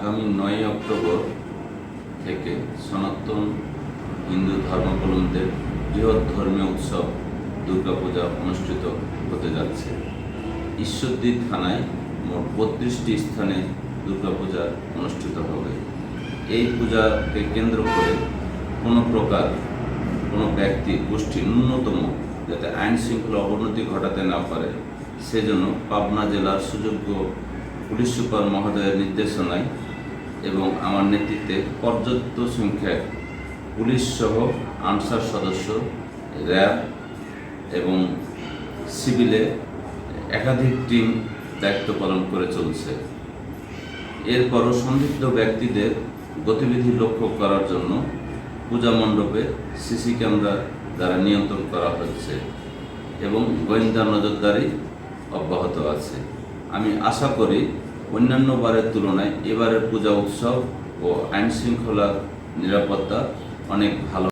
আগামী 9 অক্টোবর থেকে সনাতন হিন্দু ধর্মাবলম্বীদের বৃহৎ ধর্মীয় উৎসব দুর্গাপূজা অনুষ্ঠিত হতে যাচ্ছে। ঈশ্বরদী থানায় মোট 32টি স্থানে দুর্গাপূজা অনুষ্ঠিত হবে। এই পূজাকে কেন্দ্র করে কোনো ব্যক্তি গোষ্ঠী ন্যূনতম যাতে আইন শৃঙ্খলা অবনতি ঘটাতে না পারে সেজন্য পাবনা জেলার সুযোগ্য পুলিশ সুপার মহোদয়ের নির্দেশনায় এবং আমার নেতৃত্বে পর্যাপ্ত সংখ্যায় পুলিশ সহ আনসার সদস্য, র্যাব এবং সিভিলে একাধিক টিম দায়িত্ব পালন করে চলছে। এরপরও সন্দিগ্ধ ব্যক্তিদের গতিবিধি লক্ষ্য করার জন্য পূজা মণ্ডপে সিসি ক্যামেরা দ্বারা নিয়ন্ত্রণ করা হচ্ছে এবং গোয়েন্দা নজরদারি অব্যাহত আছে। আমি আশা করি অন্যান্য বারের তুলনায় এবারের পূজা উৎসব ও আইন শৃঙ্খলা নিরাপত্তা অনেক ভালো।